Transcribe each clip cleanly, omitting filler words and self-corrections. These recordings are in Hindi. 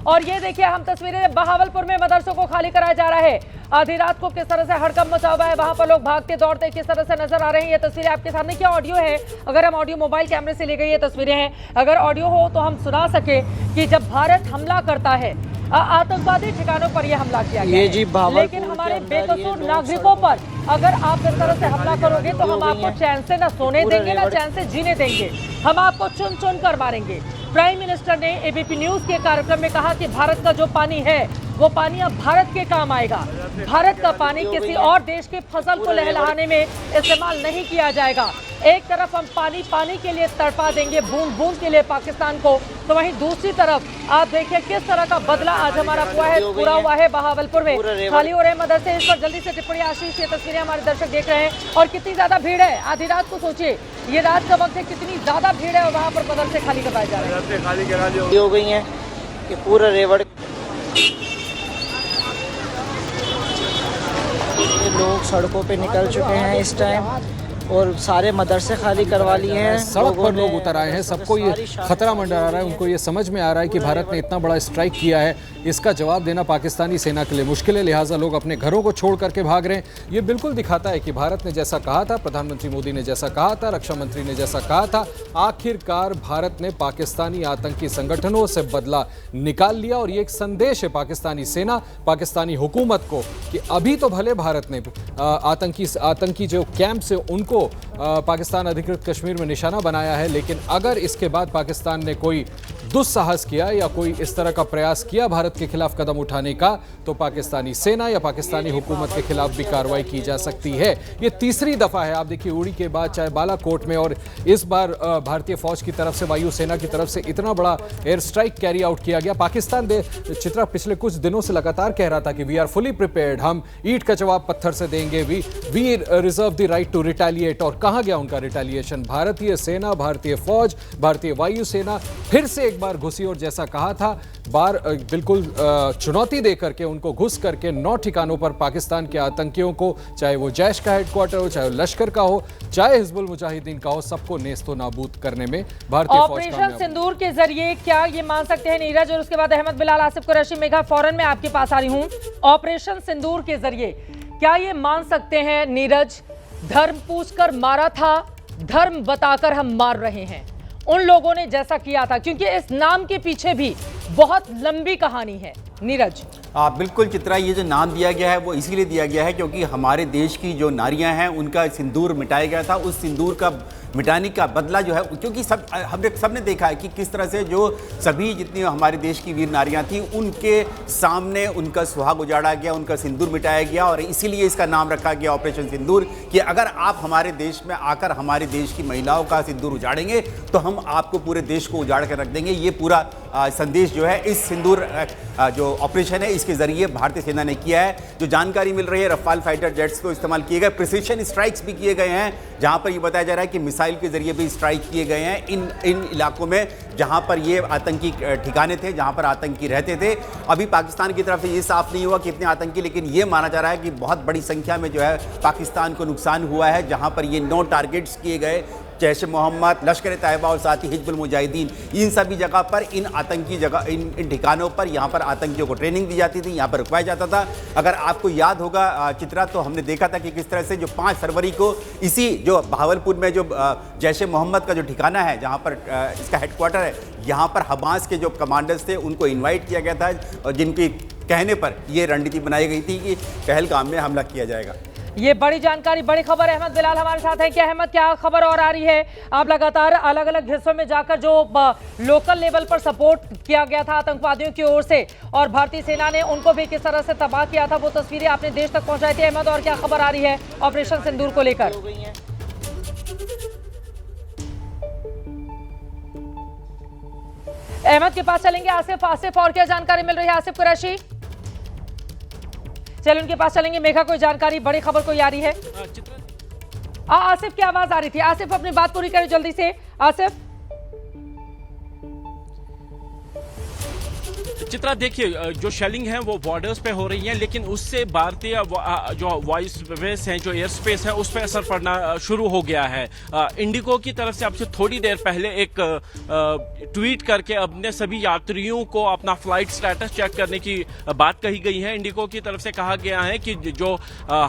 और ये देखिए हम तस्वीरें बहावलपुर में मदरसों को खाली कराया जा रहा है। आधी रात को किस तरह से हड़कंप मचा हुआ है, वहां पर लोग भागते दौड़ते किस तरह से नजर आ रहे हैं। ये तस्वीरें आपके सामने, क्या ऑडियो है, अगर हम ऑडियो मोबाइल कैमरे से ले गए ये तस्वीरें हैं, अगर ऑडियो हो तो हम सुना सके कि जब भारत हमला करता है आतंकवादी ठिकानों पर यह हमला किया गया है, लेकिन हमारे बेकसूर नागरिकों पर अगर आप इस तरह से हमला करोगे तो हम आपको चैन से न सोने देंगे न चैन से जीने देंगे, हम आपको चुन चुन कर मारेंगे। प्राइम मिनिस्टर ने एबीपी न्यूज के कार्यक्रम में कहा कि भारत का जो पानी है वो पानी अब भारत के काम आएगा। भारत का पानी किसी और देश की फसल को लहलहाने में इस्तेमाल नहीं किया जाएगा। एक तरफ हम पानी के लिए तड़पा देंगे बूंद बूंद के लिए पाकिस्तान को, तो वहीं दूसरी तरफ आप देखिए किस तरह का बदला आज हमारा पूरा हुआ है बहावलपुर में। खाली हो रहे मदरसे, इस पर जल्दी से टिप्पणी आशीष। ये तस्वीरें हमारे दर्शक देख रहे हैं और कितनी ज्यादा भीड़ है। आधी रात को सोचिए, ये रात का वक्त है, कितनी ज्यादा भीड़ है और वहाँ पर मदरसे खाली करवाए जा रहे हैं। हो गई है कि पूरा रेवड़ लोग सड़कों पे निकल चुके हैं इस टाइम और सारे मदरसे खाली करवा लिए हैं। सड़क पर लोग उतर आए हैं, सबको ये खतरा मंडरा रहा है। उनको ये समझ में आ रहा है कि भारत ने इतना बड़ा स्ट्राइक किया है, इसका जवाब देना पाकिस्तानी सेना के लिए मुश्किल है, लिहाजा लोग अपने घरों को छोड़ करके भाग रहे हैं। ये बिल्कुल दिखाता है कि भारत ने जैसा कहा था, प्रधानमंत्री मोदी ने जैसा कहा था, रक्षा मंत्री ने जैसा कहा था, आखिरकार भारत ने पाकिस्तानी आतंकी संगठनों से बदला निकाल लिया। और ये एक संदेश है पाकिस्तानी सेना, पाकिस्तानी हुकूमत को कि अभी तो भले भारत ने आतंकी जो कैंप से उनको पाकिस्तान अधिकृत कश्मीर में निशाना बनाया है, लेकिन अगर इसके बाद पाकिस्तान ने कोई दुस्साहस किया या कोई इस तरह का प्रयास किया भारत के खिलाफ कदम उठाने का, तो पाकिस्तानी सेना या पाकिस्तानी हुकूमत के खिलाफ भी कार्रवाई की जा सकती है। ये तीसरी दफा है, आप देखिए उड़ी के बाद चाहे बालाकोट में, और इस बार भारतीय फौज की तरफ से, वायुसेना की तरफ से इतना बड़ा एयर स्ट्राइक कैरी आउट किया गया। पाकिस्तान चित्रा पिछले कुछ दिनों से लगातार कह रहा था कि वी आर फुली प्रिपेयर्ड, हम ईंट का जवाब पत्थर से देंगे, we reserve the right to retaliate. और कहां गया उनका रिटेलिएशन? भारतीय सेना, भारतीय फौज, भारतीय वायुसेना फिर से एक बार घुसी और जैसा कहा था बिल्कुल चुनौती दे करके उनको घुस करके 9 ठिकानों पर पाकिस्तान के आतंकियों को, चाहे वो जैश का हेडक्वार्टर हो, चाहे वो लश्कर का हो, चाहे हिजबुल मुजाहिदीन का हो, सबको नेस्तो नाबूद करने में भारतीय फौज ऑपरेशन सिंदूर के जरिए क्या ये मान सकते हैं नीरज? और उसके बाद अहमद बिलाल, आसिफ कुरैशी, मेघा, फौरन में आपके पास आ रही हूं। ऑपरेशन सिंदूर के जरिए क्या ये मान सकते हैं नीरज, धर्म पूछकर मारा था, धर्म बताकर हम मार रहे हैं, उन लोगों ने जैसा किया था? क्योंकि इस नाम के पीछे भी बहुत लंबी कहानी है नीरज। बिल्कुल चित्रा, ये जो नाम दिया गया है वो इसीलिए दिया गया है क्योंकि हमारे देश की जो नारियां हैं उनका सिंदूर मिटाया गया था। उस सिंदूर का मिटाने का बदला जो है, क्योंकि हमने सबने देखा है कि किस तरह से जो सभी जितनी हमारे देश की वीर नारियां थी उनके सामने उनका सुहाग उजाड़ा गया, उनका सिंदूर मिटाया गया। और इसीलिए इसका नाम रखा गया ऑपरेशन सिंदूर कि अगर आप हमारे देश में आकर हमारे देश की महिलाओं का सिंदूर उजाड़ेंगे तो हम आपको पूरे देश को उजाड़ कर रख देंगे। ये पूरा संदेश जो है इस सिंदूर जो ऑपरेशन है इसके जरिए भारतीय सेना ने किया है। जो जानकारी मिल रही है, रफाल फाइटर जेट्स को इस्तेमाल किए गए, प्रिसिशन स्ट्राइक्स भी किए गए हैं, जहां पर ये बताया जा रहा है कि मिसाइल के जरिए भी स्ट्राइक किए गए हैं इन इलाकों में जहां पर ये आतंकी ठिकाने थे, जहां पर आतंकी रहते थे। अभी पाकिस्तान की तरफ से ये साफ नहीं हुआ कितने आतंकी, लेकिन ये माना जा रहा है कि बहुत बड़ी संख्या में जो है पाकिस्तान को नुकसान हुआ है, जहां पर ये 9 टारगेट्स किए गए, जैश ए मोहम्मद, लश्कर ए तैयबा और साथ ही हिजबुल मुजाहिदीन, इन सभी जगह पर इन आतंकी जगह इन ठिकानों पर यहाँ पर आतंकियों को ट्रेनिंग दी जाती थी, यहाँ पर रुकवाया जाता था। अगर आपको याद होगा चित्रा, तो हमने देखा था कि किस तरह से जो 5 फरवरी को इसी जो बहावलपुर में जो जैश ए मोहम्मद का जो ठिकाना है, जहाँ पर इसका हेडक्वार्टर है, यहाँ पर हमास के जो कमांडर्स थे उनको इन्वाइट किया गया था और जिनके कहने पर ये रणनीति बनाई गई थी कि पहलगाम में हमला किया जाएगा। ये बड़ी जानकारी, बड़ी खबर। अहमद बिलाल हमारे साथ है। क्या अहमद, क्या खबर और आ रही है? आप लगातार अलग अलग हिस्सों में जाकर जो लोकल लेवल पर सपोर्ट किया गया था आतंकवादियों की ओर से और भारतीय सेना ने उनको भी किस तरह से तबाह किया था, वो तस्वीरें आपने देश तक पहुंचाई थी। अहमद, और क्या खबर आ रही है ऑपरेशन सिंदूर को लेकर? अहमद के पास चलेंगे। आसिफ, और क्या जानकारी मिल रही है? आसिफ कुरैशी, चलिए उनके पास चलेंगे। मेघा, कोई जानकारी, बड़ी खबर कोई आ रही है? आसिफ की आवाज आ रही थी। आसिफ, अपनी बात पूरी करें जल्दी से। आसिफ, चित्रा देखिए, जो शेलिंग है वो बॉर्डर्स पे हो रही है, लेकिन उससे भारतीय जो वायु स्पेस है, जो एयर स्पेस है, उस पर असर पड़ना शुरू हो गया है। इंडिगो की तरफ से अब से थोड़ी देर पहले एक ट्वीट करके अपने सभी यात्रियों को अपना फ्लाइट स्टेटस चेक करने की बात कही गई है। इंडिगो की तरफ से कहा गया है कि जो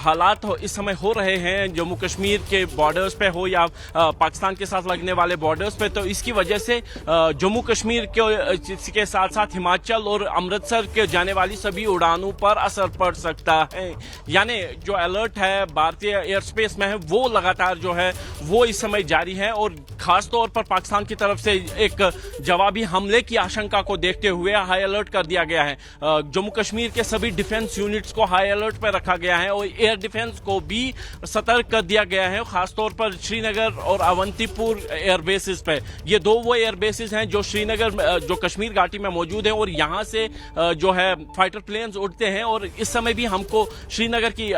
हालात इस समय हो रहे हैं जम्मू कश्मीर के बॉर्डर्स पे हो या पाकिस्तान के साथ लगने वाले बॉर्डर्स पे, तो इसकी वजह से जम्मू कश्मीर के साथ साथ हिमाचल और अमृतसर के जाने वाली सभी उड़ानों पर असर पड़ सकता है। यानी जो अलर्ट है भारतीय एयर स्पेस में है वो लगातार जो है वो इस समय जारी है, और खास तौर पर पाकिस्तान की तरफ से एक जवाबी हमले की आशंका को देखते हुए हाई अलर्ट कर दिया गया है। जम्मू कश्मीर के सभी डिफेंस यूनिट्स को हाई अलर्ट पर रखा गया है और एयर डिफेंस को भी सतर्क कर दिया गया है, खासतौर पर श्रीनगर और अवंतीपुर एयर बेसिस पे। ये दो वो एयर बेसिस हैं जो श्रीनगर जो कश्मीर घाटी में मौजूद है, और यहाँ से जो है फाइटर प्लेन्स उड़ते हैं, और इस समय भी हमको श्रीनगर की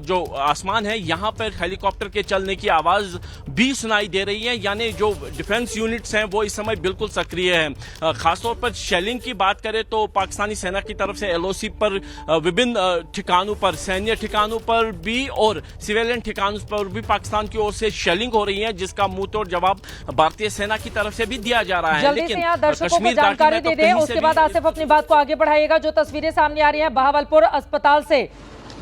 जो आसमान है यहाँ पर हेलीकॉप्टर के चलने की आवाज भी सुनाई दे रही है। यानी जो डिफेंस यूनिट्स हैं वो इस समय बिल्कुल सक्रिय हैं। खासतौर पर शेलिंग की बात करें तो पाकिस्तानी सेना की तरफ से LOC पर विभिन्न ठिकानों पर, सैन्य ठिकानों पर भी और सिविलियन ठिकानों पर भी पाकिस्तान की ओर से शेलिंग हो रही है, जिसका मुंह तोड़ जवाब भारतीय सेना की तरफ से भी दिया जा रहा है। जल्दी से यहाँ दर्शकों को जानकारी दे दें, उसके बाद आसिफ अपनी बात को आगे बढ़ाइएगा। जो तस्वीरें सामने आ रही हैं बहावलपुर अस्पताल से,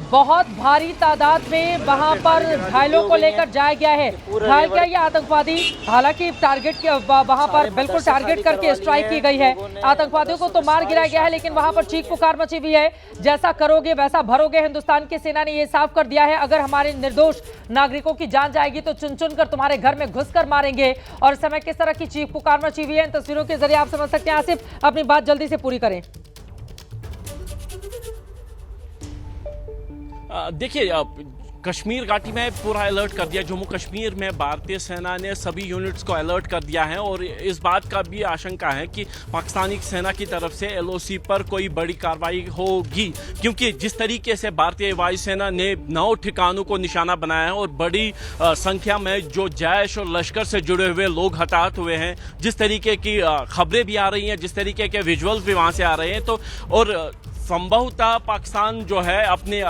बहुत भारी तादाद में वहां पर घायलों को लेकर जाया गया है। घायल क्या ये आतंकवादी, हालांकि टारगेट वहां पर बिल्कुल टारगेट करके स्ट्राइक की गई है। आतंकवादियों को तो मार गिराया गया है, लेकिन वहां पर चीख पुकार मची हुई है। जैसा करोगे वैसा भरोगे, हिंदुस्तान की सेना ने ये साफ कर दिया है। अगर हमारे निर्दोष नागरिकों की जान जाएगी तो चुन चुन कर तुम्हारे घर में घुस कर मारेंगे। और इस समय किस तरह की चीख पुकार मची हुई है इन तस्वीरों के जरिए आप समझ सकते हैं। आसिफ, अपनी बात जल्दी से पूरी करें। देखिए, कश्मीर घाटी में पूरा अलर्ट कर दिया। जम्मू कश्मीर में भारतीय सेना ने सभी यूनिट्स को अलर्ट कर दिया है, और इस बात का भी आशंका है कि पाकिस्तानी सेना की तरफ से LOC पर कोई बड़ी कार्रवाई होगी, क्योंकि जिस तरीके से भारतीय वायुसेना ने 9 ठिकानों को निशाना बनाया है और बड़ी संख्या में जो जैश और लश्कर से जुड़े हुए लोग हताहत हुए हैं, जिस तरीके की खबरें भी आ रही हैं, जिस तरीके के विजुअल्स भी वहाँ से आ रहे हैं, तो और संभवतः पाकिस्तान जो है अपने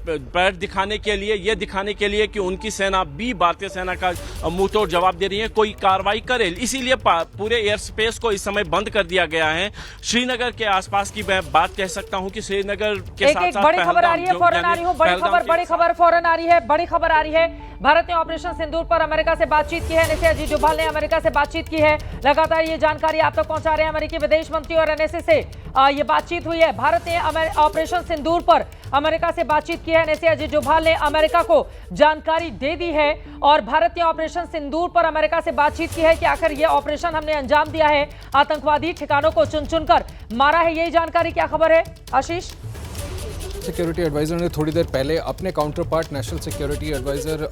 पैर दिखाने के लिए, ये दिखाने के लिए कि उनकी सेना भी भारतीय सेना का मुंह तोड़ जवाब दे रही है, कोई कार्रवाई करे, इसीलिए पूरे एयर स्पेस को इस समय बंद कर दिया गया है। श्रीनगर के आसपास की मैं बात कह सकता हूं कि श्रीनगर के साथ साथ बड़ी खबर आ रही है, फौरन आ रही हूं, बड़ी खबर फौरन आ रही है, बड़ी खबर आ रही है। भारत ने ऑपरेशन सिंदूर पर अमेरिका से बातचीत की है। NSA अजीत डोभाल ने अमेरिका से बातचीत की है। लगातार ये जानकारी आप तक पहुंचा रहे हैं। अमेरिकी विदेश मंत्री और NSA से ये बातचीत हुई है। भारत ने ऑपरेशन सिंदूर पर अमेरिका से बातचीत की है। NSA अजीत डोभाल ने अमेरिका को जानकारी दे दी है, और भारत ने ऑपरेशन सिंदूर पर अमेरिका से बातचीत की है कि आखिर ये ऑपरेशन हमने अंजाम दिया है, आतंकवादी ठिकानों को चुन चुनकर मारा है। यही जानकारी, क्या खबर है आशीष? सिक्योरिटी एडवाइज़र ने थोड़ी देर पहले अपने counterpart national security adviser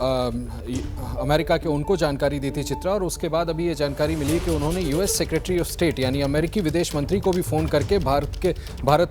America के उनको जानकारी दी थी चित्रा, और उसके बाद अभी ये जानकारी मिली कि उन्होंने US सेक्रेटरी ऑफ स्टेट यानी अमेरिकी विदेश मंत्री को भी फ़ोन करके भारत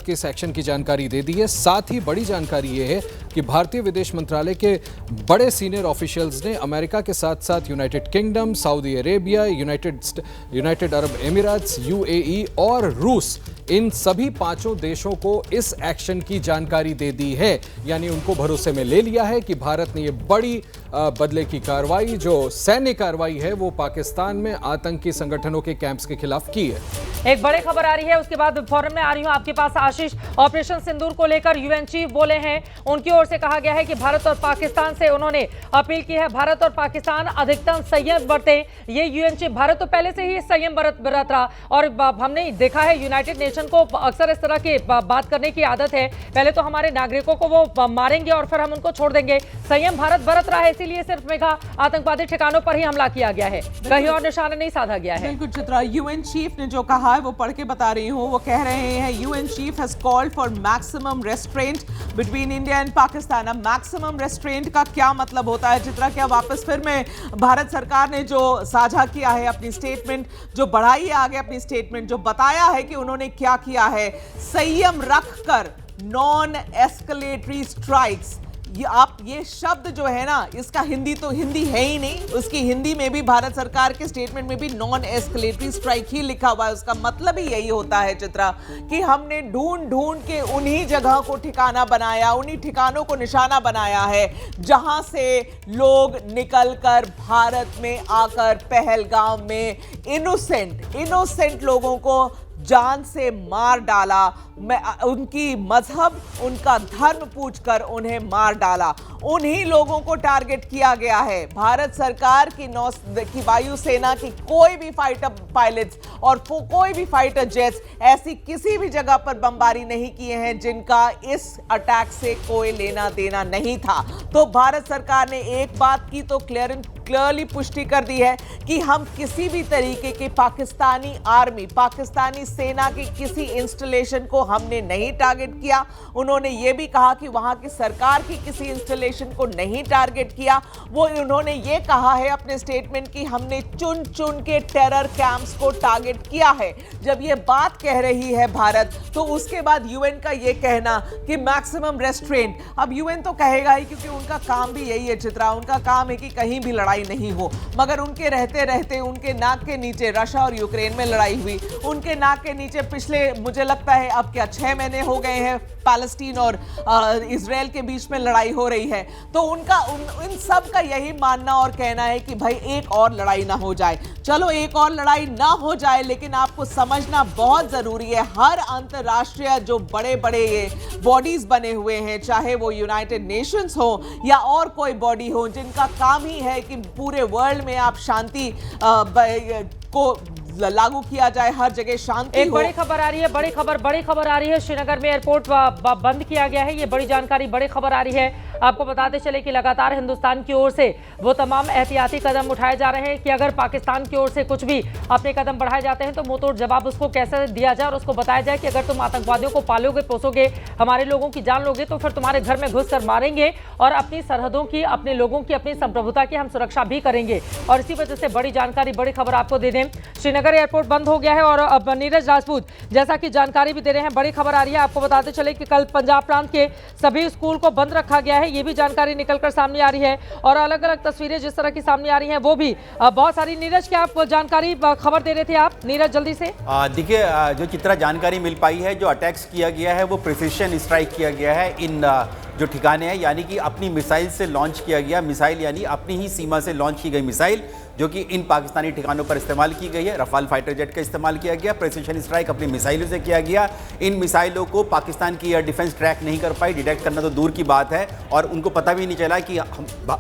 के इस एक्शन की जानकारी दे दी है। साथ ही बड़ी जानकारी ये है कि भारतीय विदेश मंत्रालय के बड़े सीनियर ऑफिशियल्स ने अमेरिका के साथ साथ United kingdom, Saudi Arabia, United Arab Emirates, UAE और रूस, इन सभी 5 देशों को इस एक्शन की जानकारी दे दी है। यानी उनको भरोसे में ले लिया है कि भारत ने ये बड़ी बदले की कार्रवाई, जो सैन्य कार्रवाई है, वो पाकिस्तान में आतंकी संगठनों के कैंप्स के खिलाफ की है। एक बड़ी खबर आ रही है, उसके बाद फौरन में आ रही हूं आपके पास आशीष। ऑपरेशन सिंदूर को लेकर UN चीफ बोले हैं। उनकी ओर से कहा गया है कि भारत और पाकिस्तान से उन्होंने अपील की है, भारत और पाकिस्तान अधिकतम संयम बरते। ये UN चीफ, भारत तो पहले से ही संयम बरत रहा, और हमने देखा है यूनाइटेड नेशन को अक्सर इस तरह की बात करने की आदत है। पहले तो हमारे नागरिकों को वो मारेंगे और फिर हम उनको छोड़ देंगे। संयम भारत बरत रहा है, इसीलिए सिर्फ मेघा आतंकवादी ठिकानों पर ही हमला किया गया है, कहीं और निशाना नहीं साधा गया है। बिल्कुल चित्रा, UN चीफ ने जो कहा है वो पढ़ के बता रही हूँ। वो कह रहे हैं UN chief has called for maximum restaurant between India and Pakistan. अब मैक्सिमम रेस्ट्रेंट का क्या मतलब होता है चित्रा? क्या वापस फिर में भारत सरकार ने जो साझा किया है अपनी स्टेटमेंट, जो बढ़ाई है आगे अपनी स्टेटमेंट, जो बताया है कि उन्होंने क्या किया है, संयम रखकर नॉन एस्केलेटरी स्ट्राइक्स, ये शब्द जो है ना, इसका हिंदी तो हिंदी है ही नहीं, उसकी हिंदी में भी भारत सरकार के स्टेटमेंट में भी नॉन एस्केलेटरी स्ट्राइक ही लिखा हुआ है। उसका मतलब ही यही होता है चित्रा, कि हमने ढूंढ ढूंढ के उन्हीं जगह को ठिकाना बनाया, उन्हीं ठिकानों को निशाना बनाया है जहां से लोग निकलकर भारत में आकर पहलगाम में इनोसेंट लोगों को जान से मार डाला। उनकी मजहब, उनका धर्म पूछकर उन्हें मार डाला। उन्हीं लोगों को टारगेट किया गया है। भारत सरकार की वायुसेना की कोई भी फाइटर पायलट्स और कोई भी फाइटर जेट्स ऐसी किसी भी जगह पर बमबारी नहीं किए हैं जिनका इस अटैक से कोई लेना देना नहीं था। तो भारत सरकार ने एक बात की तो क्लियरली पुष्टि कर दी है कि हम किसी भी तरीके के पाकिस्तानी आर्मी, पाकिस्तानी सेना की किसी इंस्टॉलेशन को हमने नहीं टारगेट किया। उन्होंने ये भी कहा कि वहां की सरकार की किसी इंस्टॉलेशन को नहीं टारगेट किया। उन्होंने ये कहा है अपने स्टेटमेंट कि हमने चुन चुन के टेरर कैंप्स को टारगेट किया है। जब ये बात कह रही है भारत, तो उसके बाद यूएन का ये कहना कि मैक्सिमम रेस्ट्रेंट, अब यूएन तो कहेगा ही क्योंकि उनका काम भी यही है चित्रा, उनका काम है कि कहीं भी लड़ाई नहीं हो। मगर उनके रहते रहते उनके नाक के नीचे रशिया और यूक्रेन में लड़ाई हुई, उनके नाक के नीचे पिछले मुझे लगता है अब क्या 6 महीने हो गए हैं पैलेस्टीन और इजराइल के बीच में लड़ाई हो रही है। तो इन सब का यही मानना और कहना है कि भाई एक और लड़ाई ना हो जाए। चलो एक और लड़ाई ना हो जाए, लेकिन आपको समझना बहुत जरूरी है, हर अंतरराष्ट्रीय जो बड़े बड़े ये बॉडीज बने हुए हैं, चाहे वो यूनाइटेड नेशंस हो या और कोई बॉडी हो, जिनका काम ही है कि पूरे वर्ल्ड में आप शांति को लागू किया जाए, हर जगह शांति एक हो। बड़ी खबर आ रही है, बड़ी खबर आ रही है। श्रीनगर में एयरपोर्ट बंद किया गया है। ये बड़ी जानकारी, बड़ी खबर आ रही है। आपको बताते चले कि लगातार हिंदुस्तान की ओर से वो तमाम एहतियाती कदम उठाए जा रहे हैं कि अगर पाकिस्तान की ओर से कुछ भी अपने कदम बढ़ाए जाते हैं तो मुंहतोड़ जवाब उसको कैसे दिया जाए और उसको बताया जाए कि अगर तुम आतंकवादियों को पालोगे पोसोगे, हमारे लोगों की जान लोगे, तो फिर तुम्हारे घर में घुस कर मारेंगे और अपनी सरहदों की, अपने लोगों की, अपनी संप्रभुता की हम सुरक्षा भी करेंगे। और इसी वजह से बड़ी जानकारी, बड़ी खबर आपको दे दें, श्रीनगर एयरपोर्ट बंद हो गया है। और अब नीरज राजपूत जैसा कि जानकारी भी दे रहे हैं, बड़ी खबर आ रही है। आपको बताते चले कि कल पंजाब प्रांत के सभी स्कूल को बंद रखा गया है। ये भी जानकारी निकलकर सामने आ रही है और अलग अलग तस्वीरें जिस तरह की सामने आ रही हैं वो भी बहुत सारी। नीरज, क्या आप जानकारी खबर दे रहे थे आप? नीरज जल्दी से देखिए, जो चित्रा जानकारी मिल पाई है, जो अटैक्स किया गया है वो प्रिसिशन स्ट्राइक किया गया है इन जो ठिकाने हैं, यानी कि अपनी मिसाइल से लॉन्च किया गया मिसाइल, यानी अपनी ही सीमा से लॉन्च की गई मिसाइल जो कि इन पाकिस्तानी ठिकानों पर इस्तेमाल की गई है। रफाल फाइटर जेट का इस्तेमाल किया गया, प्रिसिशन स्ट्राइक अपनी मिसाइलों से किया गया। इन मिसाइलों को पाकिस्तान की एयर डिफेंस ट्रैक नहीं कर पाई, डिटेक्ट करना तो दूर की बात है, और उनको पता भी नहीं चला कि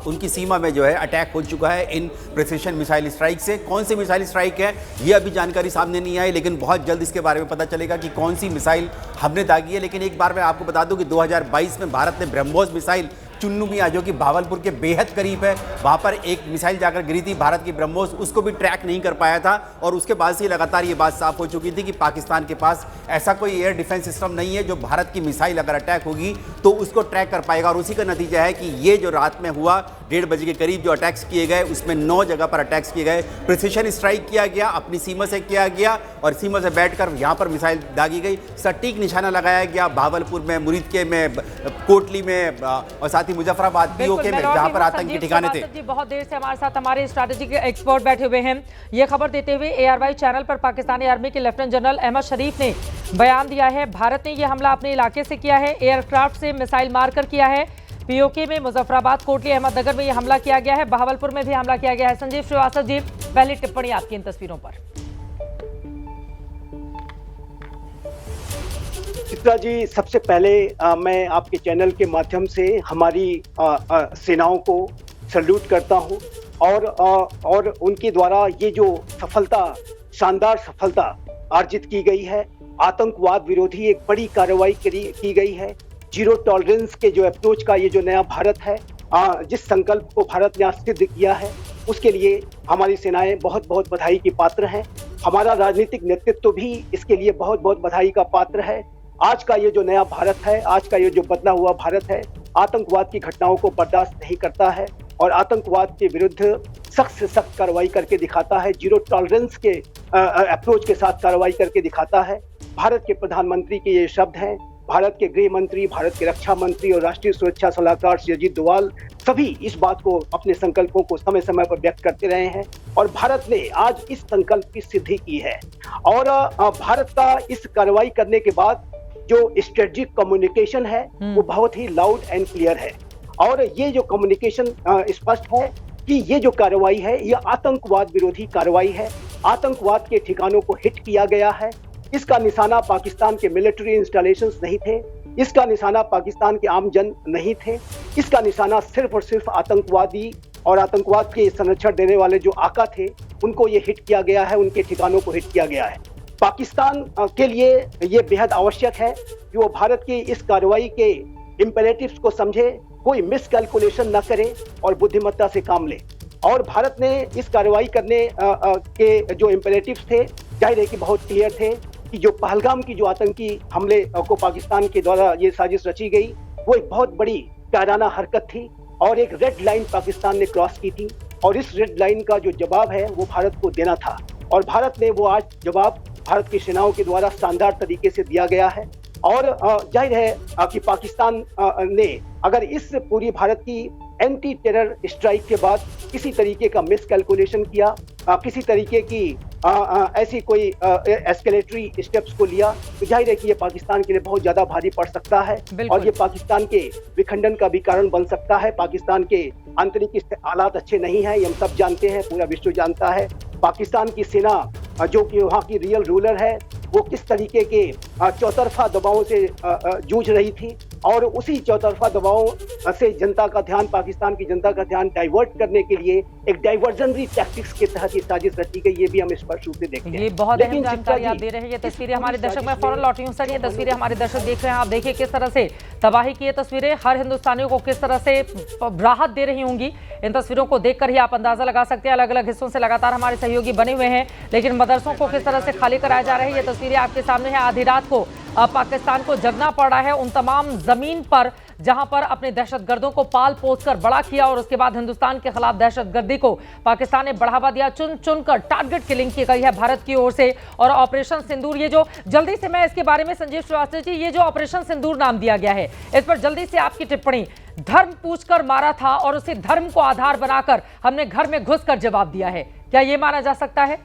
उनकी सीमा में जो है अटैक हो चुका है इन प्रिसिशन मिसाइल स्ट्राइक से। कौन सी मिसाइल स्ट्राइक है ये अभी जानकारी सामने नहीं आई, लेकिन बहुत जल्द इसके बारे में पता चलेगा कि कौन सी मिसाइल हमने दागी है। लेकिन एक बार मैं आपको बता दूं कि 2022 में भारत ने ब्रह्मोस मिसाइल चुन्नू मियां, जो कि भावलपुर के बेहद करीब है, वहां पर एक मिसाइल जाकर गिरी थी भारत की ब्रह्मोस, उसको भी ट्रैक नहीं कर पाया था। और उसके बाद से लगातार ये बात साफ हो चुकी थी कि पाकिस्तान के पास ऐसा कोई एयर डिफेंस सिस्टम नहीं है जो भारत की मिसाइल अगर अटैक होगी तो उसको ट्रैक कर पाएगा। और उसी का नतीजा है कि ये जो रात में हुआ 1:30 बजे के करीब जो अटैक्स किए गए, उसमें 9 जगह पर अटैक्स किए गए। प्रिसिशन स्ट्राइक किया गया, अपनी सीमा से किया गया और सीमा से बैठकर यहाँ पर मिसाइल दागी गई। सटीक निशाना लगाया गया भावलपुर में, मुरीदके में, कोटली में और साथ ही मुजफ्फराबाद पीओके में, जहां पर आतंकी ठिकाने थे। जी बहुत देर से हमारे साथ हमारे स्ट्रैटेजिक एक्सपर्ट बैठे हुए हैं। ये खबर देते हुए ARY चैनल पर पाकिस्तानी आर्मी के लेफ्टिनेंट जनरल अहमद शरीफ ने बयान दिया है, भारत ने यह हमला अपने इलाके से किया है, एयरक्राफ्ट से मिसाइल मारकर किया है। पीओके में, मुजफ्फराबाद, कोटली, अहमदनगर में यह हमला किया गया है, बहावलपुर में भी हमला किया गया है। संजीव श्रीवास्तव जी, पहली टिप्पणी आपकी इन तस्वीरों पर। चित्रा जी, सबसे पहले मैं आपके चैनल के माध्यम से हमारी सेनाओं को सैल्यूट करता हूं और उनके द्वारा ये जो सफलता, शानदार सफलता अर्जित की गई है, आतंकवाद विरोधी एक बड़ी कार्रवाई की गई है। जीरो टॉलरेंस के जो अप्रोच का ये जो नया भारत है, जिस संकल्प को भारत ने सिद्ध किया है, उसके लिए हमारी सेनाएं बहुत बहुत बधाई की पात्र हैं। हमारा राजनीतिक नेतृत्व भी इसके लिए बहुत बहुत बधाई का पात्र है। आज का ये जो नया भारत है, आज का ये जो बदला हुआ भारत है, आतंकवाद की घटनाओं को बर्दाश्त नहीं करता है और आतंकवाद के विरुद्ध सख्त से सख्त कार्रवाई करके दिखाता है। जीरो टॉलरेंस के अप्रोच के साथ कार्रवाई करके दिखाता है। भारत के प्रधानमंत्री के ये शब्द हैं भारत के गृह मंत्री, भारत के रक्षा मंत्री और राष्ट्रीय सुरक्षा सलाहकार श्री अजीत डोभाल सभी इस बात को, अपने संकल्पों को समय समय पर व्यक्त करते रहे हैं और भारत ने आज इस संकल्प की सिद्धि की है। और भारत का इस कार्रवाई करने के बाद जो स्ट्रेटेजिक कम्युनिकेशन है वो बहुत ही लाउड एंड क्लियर है और ये जो कम्युनिकेशन स्पष्ट है कि ये जो कार्रवाई है ये आतंकवाद विरोधी कार्रवाई है। आतंकवाद के ठिकानों को हिट किया गया है। इसका निशाना पाकिस्तान के मिलिट्री इंस्टॉलेशंस नहीं थे, इसका निशाना पाकिस्तान के आम जन नहीं थे, इसका निशाना सिर्फ और सिर्फ आतंकवादी और आतंकवाद के संरक्षण देने वाले जो आका थे उनको ये हिट किया गया है, उनके ठिकानों को हिट किया गया है। पाकिस्तान के लिए ये बेहद आवश्यक है कि वो भारत की इस कार्रवाई के इंपेरेटिव्स को समझे, कोई मिसकैलकुलेशन न करे और बुद्धिमत्ता से काम ले। और भारत ने इस कार्रवाई करने के जो इंपेरेटिव्स थे जाहिर है कि बहुत क्लियर थे कि जो पहलगाम की जो आतंकी हमले को पाकिस्तान के द्वारा ये साजिश रची गई वो एक बहुत बड़ी कायराना हरकत थी और एक रेड लाइन पाकिस्तान ने क्रॉस की थी और इस रेड लाइन का जो जवाब है वो भारत को देना था और भारत ने वो आज जवाब भारत की सेनाओं के द्वारा शानदार तरीके से दिया गया है। और जाहिर है कि पाकिस्तान ने अगर इस पूरी भारत की एंटी टेरर स्ट्राइक के बाद किसी तरीके का मिसकैलकुलेशन किया, किसी तरीके की ऐसी कोई एस्केलेटरी स्टेप्स को लिया तो जाहिर है कि ये पाकिस्तान के लिए बहुत ज्यादा भारी पड़ सकता है और ये पाकिस्तान के विखंडन का भी कारण बन सकता है। पाकिस्तान के आंतरिक हालात अच्छे नहीं है, ये हम सब जानते हैं, पूरा विश्व जानता है। पाकिस्तान की सेना जो कि वहाँ की रियल रूलर है वो किस तरीके के चौतरफा दबावों से जूझ रही थी और उसी चौतरफा दबावों से जनता का ध्यान, पाकिस्तान की जनता का ध्यान डाइवर्ट करने के लिए एक डाइवर्जनरी टैक्टिक्स के तहत ये साजिश रची गई, ये भी हम स्पष्ट रूप से देखते हैं। ये बहुत अहम जानकारी आप दे रहे हैं। ये तस्वीरें हमारे दर्शक, मैं फौरन लौटी हूं सर, ये तस्वीरें हमारे दर्शक देख रहे हैं। आप देखिए किस तरह से तबाही की ये तस्वीरें हर हिंदुस्तानियों को किस तरह से राहत दे रही होंगी। इन तस्वीरों को देखकर ही आप अंदाजा लगा सकते हैं। अलग अलग हिस्सों से लगातार हमारे सहयोगी बने हुए हैं, लेकिन मदरसों को किस तरह से खाली कराया जा रहा है ये तस्वीरें आपके सामने है। आधी रात को पाकिस्तान को जगना पड़ रहा है उन तमाम जमीन पर जहां पर अपने दहशतगर्दों को पाल पोस कर बड़ा किया और उसके बाद हिंदुस्तान के खिलाफ दहशतगर्दी को पाकिस्तान ने बढ़ावा दिया। चुन चुनकर टारगेट किलिंग की गई है भारत की ओर से। और ऑपरेशन सिंदूर, ये जो जल्दी से मैं इसके बारे में संजीव श्रीवास्तव जी, ये जो ऑपरेशन सिंदूर नाम दिया गया है इस पर जल्दी से आपकी टिप्पणी। धर्म पूछकर मारा था और उसी धर्म को आधार बनाकर हमने घर में घुसकर जवाब दिया है, क्या यह माना जा सकता है?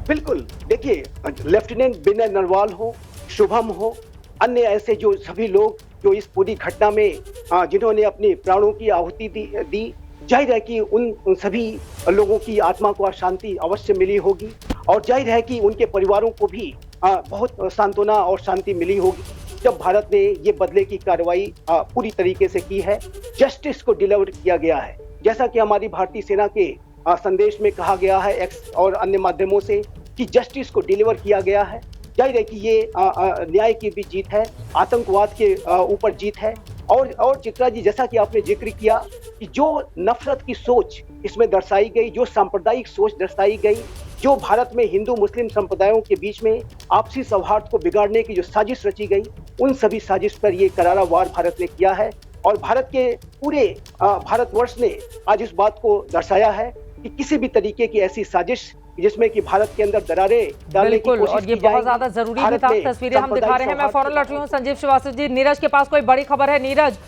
बिल्कुल, देखिए लेफ्टिनेंट विनय नरवाल हो, शुभम हो, अन्य ऐसे जो सभी लोग जो इस पूरी घटना में जिन्होंने अपने प्राणों की आहुति दी, जाहिर है कि उन सभी लोगों की आत्मा को शांति अवश्य मिली होगी और जाहिर है कि उनके परिवारों को भी बहुत सांत्वना और शांति मिली होगी जब भारत ने ये बदले की कार्रवाई पूरी तरीके से की है, जस्टिस को डिलीवर किया गया है। जैसा कि हमारी भारतीय सेना के संदेश में कहा गया है एक्स और अन्य माध्यमों से कि जस्टिस को डिलीवर किया गया है। जाहिर है कि ये न्याय की भी जीत है, आतंकवाद के ऊपर जीत है। और चित्रा जी, जैसा कि आपने जिक्र किया कि जो नफरत की सोच इसमें दर्शाई गई, जो सांप्रदायिक सोच दर्शाई गई, जो भारत में हिंदू मुस्लिम संप्रदायों के बीच में आपसी सौहार्द को बिगाड़ने की जो साजिश रची गई, उन सभी साजिश पर ये करारा वार भारत ने किया है। और भारत के पूरे भारतवर्ष ने आज इस बात को दर्शाया है कि किसी भी तरीके की ऐसी साजिश जिसमें कि भारत के अंदर दरारें डालने की कोशिश और ये बहुत ज्यादा जरूरी भी था। तस्वीरें हम दिखा रहे हैं, मैं फौरन लौट रही हूँ संजीव श्रीवास्तव जी। नीरज के पास कोई बड़ी खबर है? नीरज,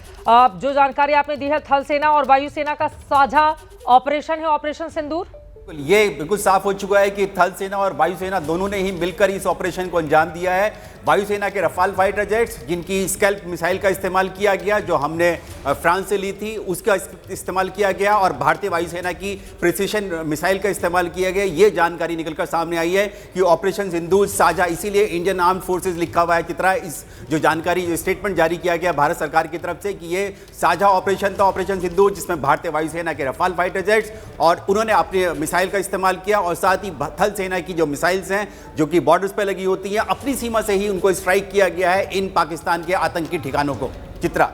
जो जानकारी आपने दी है, थल सेना और वायुसेना का साझा ऑपरेशन है ऑपरेशन सिंदूर, ये बिल्कुल साफ हो चुका है कि थल सेना और वायुसेना दोनों ने ही मिलकर इस ऑपरेशन को अंजाम दिया है। वायुसेना के रफाल फाइटर जेट्स, जिनकी स्कैल्प मिसाइल का इस्तेमाल किया गया, जो हमने फ्रांस से ली थी, उसका इस्तेमाल किया गया और भारतीय वायुसेना की प्रिसीशन मिसाइल का इस्तेमाल किया गया। ये जानकारी निकलकर सामने आई है कि ऑपरेशन सिंदूर साझा, इसीलिए इंडियन आर्म्ड फोर्सेज लिखा हुआ है। चित्रा, इस जो जानकारी, जो स्टेटमेंट जारी किया गया भारत सरकार की तरफ से कि ये साझा ऑपरेशन था, ऑपरेशन सिंदूर, जिसमें भारतीय वायुसेना के रफाल फाइटर जेट्स और उन्होंने अपने मिसाइल का इस्तेमाल किया और साथ ही थल सेना की जो मिसाइल्स हैं जो कि बॉर्डर्स पर लगी होती हैं, अपनी सीमा से ही उनको स्ट्राइक किया गया है इन पाकिस्तान के आतंकी ठिकानों को। चित्रा।